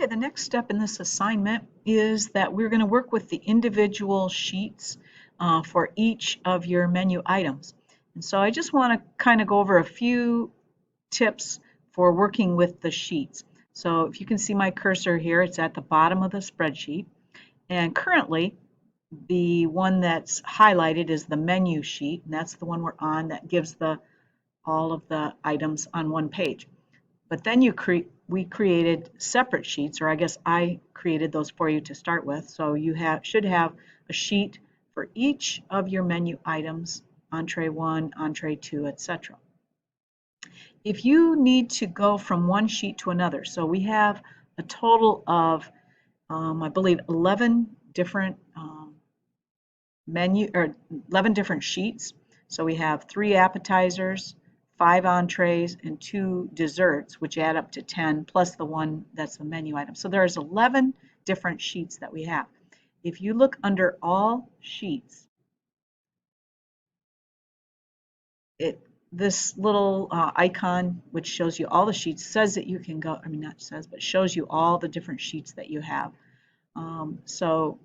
Okay, the next step in this assignment is that we're going to work with the individual sheets for each of your menu items. And so I just want to kind of go over a few tips for working with the sheets. So if you can see my cursor here, it's at the bottom of the spreadsheet. And currently, the one that's highlighted is the menu sheet, and that's the one we're on that gives all of the items on one page. But then we created separate sheets, or I guess I created those for you to start with. So you should have a sheet for each of your menu items, entree 1, entree 2, etc. If you need to go from one sheet to another, so we have a total of, I believe, 11 different 11 different sheets. So we have 3 appetizers, 5 entrees, and 2 desserts, which add up to 10, plus the one that's the menu item. So there's 11 different sheets that we have. If you look under all sheets, this little icon, which shows you all the sheets, says that you can go, I mean, not says, but shows you all the different sheets that you have. So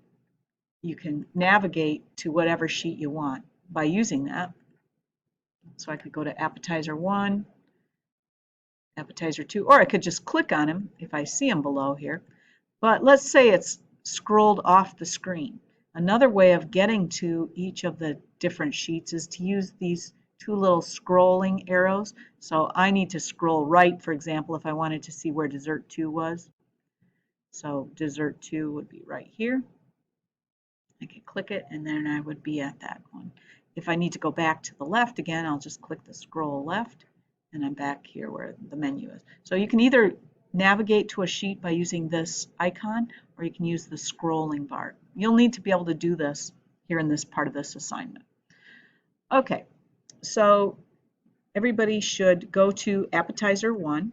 you can navigate to whatever sheet you want by using that. So I could go to appetizer 1, appetizer 2, or I could just click on them if I see them below here. But let's say it's scrolled off the screen. Another way of getting to each of the different sheets is to use these 2 little scrolling arrows. So I need to scroll right, for example, if I wanted to see where dessert 2 was. So dessert 2 would be right here. I could click it and then I would be at that one. If I need to go back to the left again, I'll just click the scroll left and I'm back here where the menu is. So you can either navigate to a sheet by using this icon or you can use the scrolling bar. You'll need to be able to do this here in this part of this assignment. Okay, so everybody should go to appetizer 1.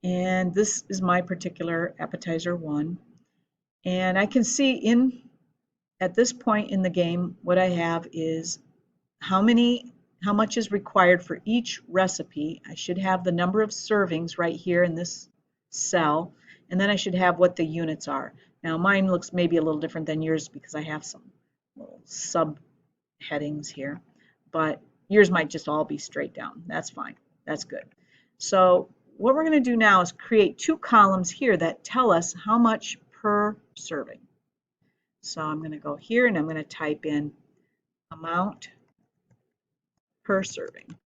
And this is my particular appetizer 1. And I can see at this point in the game, what I have is how much is required for each recipe. I should have the number of servings right here in this cell, and then I should have what the units are. Now mine looks maybe a little different than yours because I have some little subheadings here, but yours might just all be straight down. That's fine. That's good. So what we're going to do now is create 2 columns here that tell us how much per serving. So I'm going to go here and I'm going to type in amount per serving.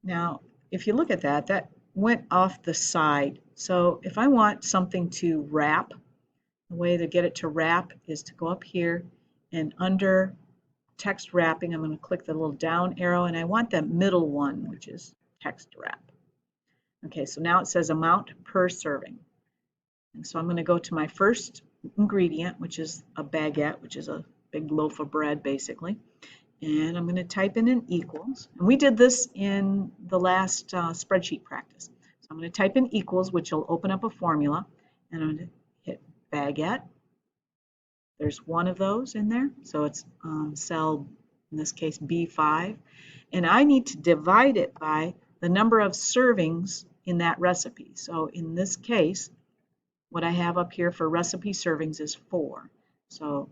Now, if you look at that, that went off the side. So if I want something to wrap, the way to get it to wrap is to go up here and under text wrapping, I'm going to click the little down arrow and I want the middle one, which is text wrap. Okay, so now it says amount per serving. And so I'm going to go to my first ingredient, which is a baguette, which is a big loaf of bread, basically. And I'm going to type in an equals. And we did this in the last spreadsheet practice. So I'm going to type in equals, which will open up a formula. And I'm going to hit baguette. There's one of those in there. So it's cell, in this case, B5. And I need to divide it by the number of servings in that recipe. So in this case, what I have up here for recipe servings is 4. So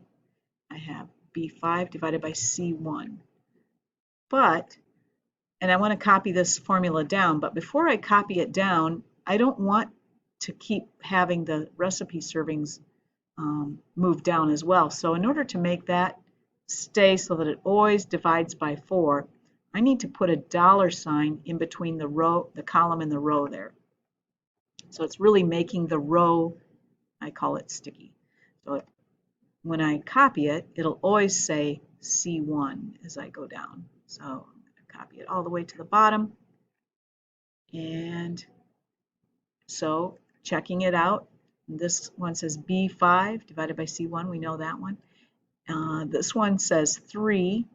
I have B5 divided by C1. And I want to copy this formula down, but before I copy it down, I don't want to keep having the recipe servings move down as well. So in order to make that stay so that it always divides by 4, I need to put a $ in between the column and the row there. So it's really making the row, I call it sticky. So when I copy it, it'll always say C1 as I go down. So I'm going to copy it all the way to the bottom. And so checking it out, this one says B5 divided by C1. We know that one. This one says 3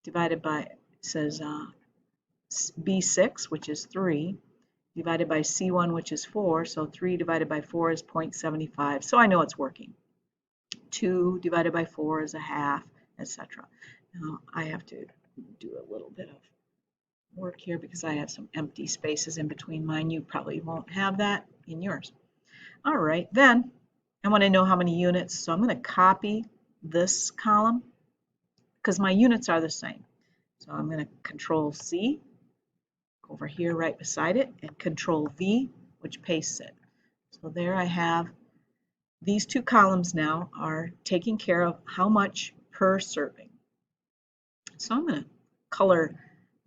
divided by, says B6, which is 3, divided by C1, which is 4. So 3 divided by 4 is 0.75. So I know it's working. 2 divided by 4 is a half, etc. Now I have to do a little bit of work here because I have some empty spaces in between mine. You probably won't have that in yours. All right, then I want to know how many units, so I'm going to copy this column because my units are the same. So I'm going to Control C, go over here right beside it, and Control V, which pastes it. So there I have these two columns now are taking care of how much per serving. So I'm going to color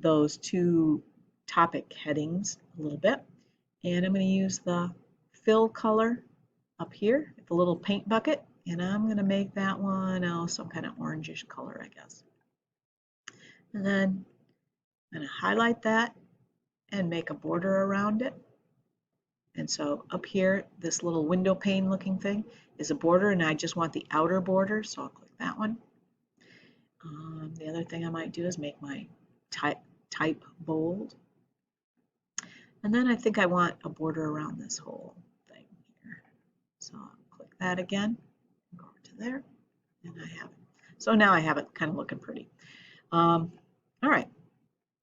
those two topic headings a little bit, and I'm going to use the fill color up here, the little paint bucket, and I'm going to make that one some kind of orangish color, I guess. And then I'm going to highlight that and make a border around it. And so up here, this little window pane looking thing is a border, and I just want the outer border, so I'll click that one. The other thing I might do is make my type bold. And then I think I want a border around this whole thing here. So I'll click that again, go over to there, and I have it. So now I have it kind of looking pretty. All right,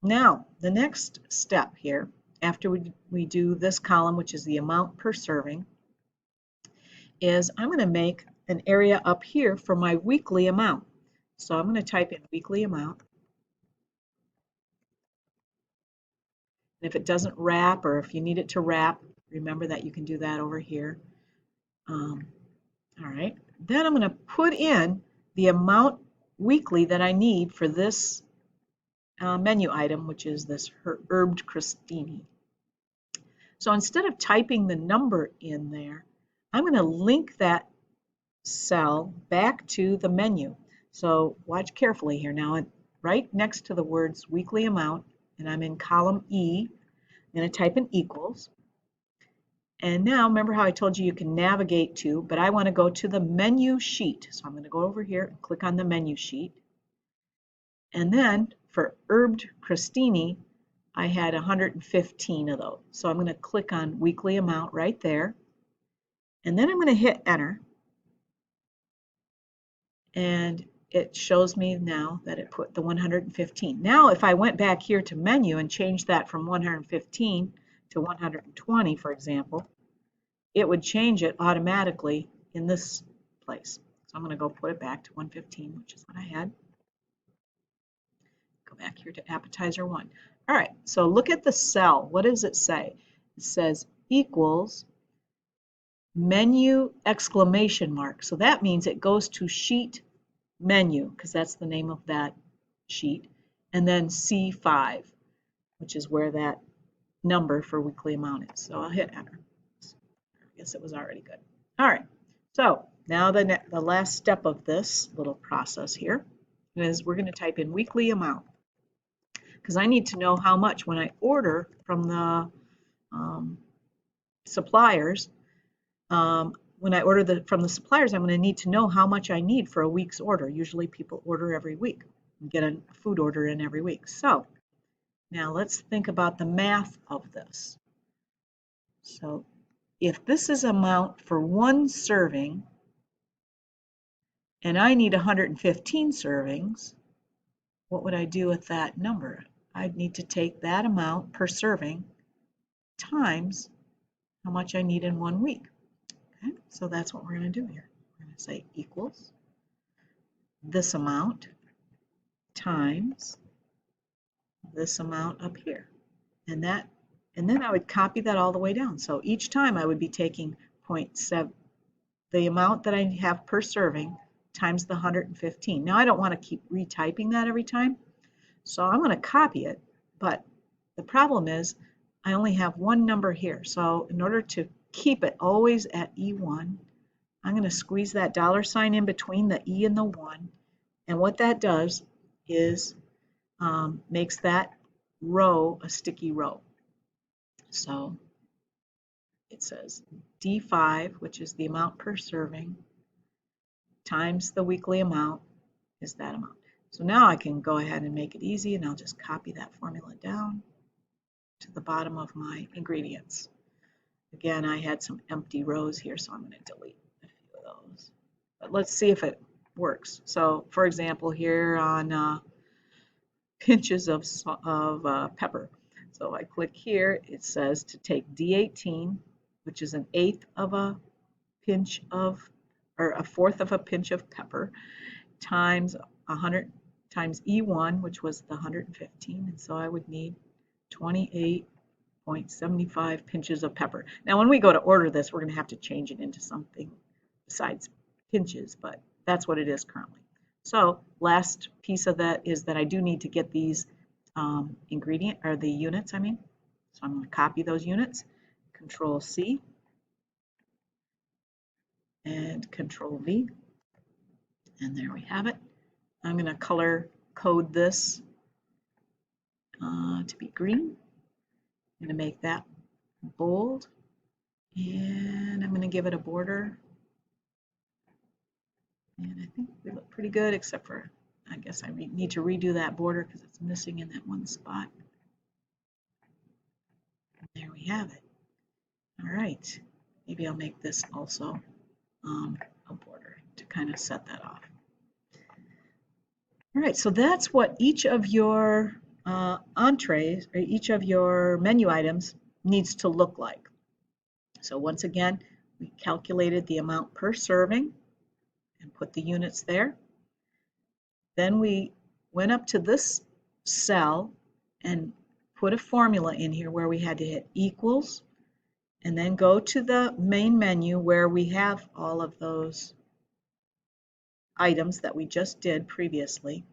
now the next step here, after we do this column, which is the amount per serving, is I'm going to make an area up here for my weekly amount. So I'm going to type in weekly amount. And if it doesn't wrap, or if you need it to wrap, remember that you can do that over here. All right, then I'm going to put in the amount weekly that I need for this menu item, which is this herbed crostini. So instead of typing the number in there, I'm going to link that cell back to the menu. So watch carefully here now. Right next to the words weekly amount, and I'm in column E, I'm going to type in equals. And now remember how I told you you can navigate to, but I want to go to the menu sheet. So I'm going to go over here and click on the menu sheet. And then for herbed crostini, I had 115 of those. So I'm going to click on weekly amount right there. And then I'm going to hit enter. And it shows me now that it put the 115. Now if I went back here to menu and changed that from 115 to 120, for example, it would change it automatically in this place. So I'm going to go put it back to 115, which is what I had. Go back here to appetizer 1. All right, so look at the cell. What does it say? It says equals menu exclamation mark. So that means it goes to sheet menu, because that's the name of that sheet, and then C5, which is where that number for weekly amount is. So I'll hit enter. I guess it was already good. All right, so now the last step of this little process here is we're going to type in weekly amount, because I need to know how much when I order from the suppliers. When I order from the suppliers, I'm going to need to know how much I need for a week's order. Usually people order every week and get a food order in every week. So now let's think about the math of this. So if this is amount for one serving and I need 115 servings, what would I do with that number? I'd need to take that amount per serving times how much I need in 1 week. Okay, so that's what we're going to do here. We're going to say equals this amount times this amount up here. And then I would copy that all the way down. So each time I would be taking 0.7, the amount that I have per serving times the 115. Now I don't want to keep retyping that every time, so I'm going to copy it, but the problem is I only have one number here. So in order to keep it always at E1, I'm going to squeeze that $ in between the E and the 1, and what that does is makes that row a sticky row. So it says D5, which is the amount per serving, times the weekly amount is that amount. So now I can go ahead and make it easy, and I'll just copy that formula down to the bottom of my ingredients. Again, I had some empty rows here, so I'm going to delete a few of those. But let's see if it works. So for example, here on pinches of pepper. So I click here, it says to take D18, which is an eighth of a pinch of, or a fourth of a pinch of pepper, times 100 times E1, which was the 115, and so I would need 28.75 pinches of pepper. Now when we go to order this, we're going to have to change it into something besides pinches, but that's what it is currently. So last piece of that is that I do need to get these ingredient, or the units, I mean. So I'm going to copy those units, Control C, and Control V, and there we have it. I'm going to color code this to be green. I'm going to make that bold, and I'm going to give it a border. And I think we look pretty good, except for, I guess I need to redo that border because it's missing in that one spot. There we have it. All right, maybe I'll make this also a border to kind of set that off. All right, so that's what each of your entrees, or each of your menu items needs to look like. So once again, we calculated the amount per serving and put the units there. Then we went up to this cell and put a formula in here where we had to hit equals, and then go to the main menu where we have all of those items that we just did previously,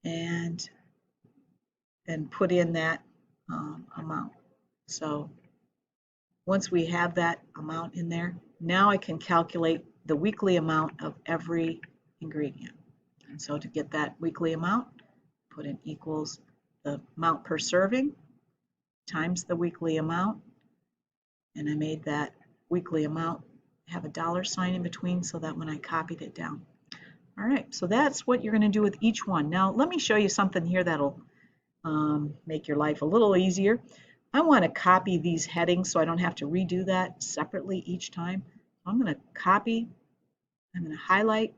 and put in that amount. So once we have that amount in there, now I can calculate the weekly amount of every ingredient. And so to get that weekly amount, put in equals the amount per serving times the weekly amount, and I made that weekly amount have a dollar sign in between so that when I copied it down. All right, so that's what you're going to do with each one. Now let me show you something here that'll make your life a little easier. I want to copy these headings so I don't have to redo that separately each time. I'm going to copy, I'm going to highlight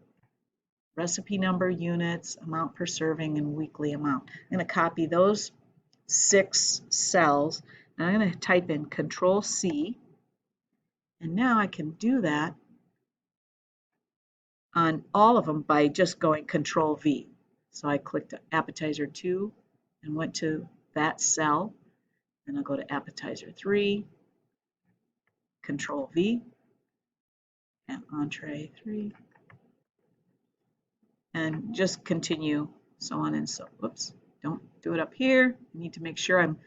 recipe number, units, amount per serving, and weekly amount. I'm going to copy those 6 cells, and I'm going to type in Control C, and now I can do that on all of them by just going Control V. So I clicked appetizer 2 and went to that cell, and I'll go to appetizer 3, Control V, and entree 3, and just continue, so on and so. Whoops, don't do it up here. I need to make sure I'm,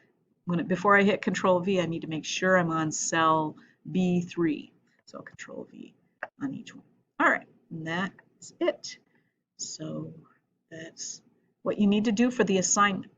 before I hit Control V, I need to make sure I'm on cell B3. So Control V on each one. All right, and that's it. So that's what you need to do for the assignment.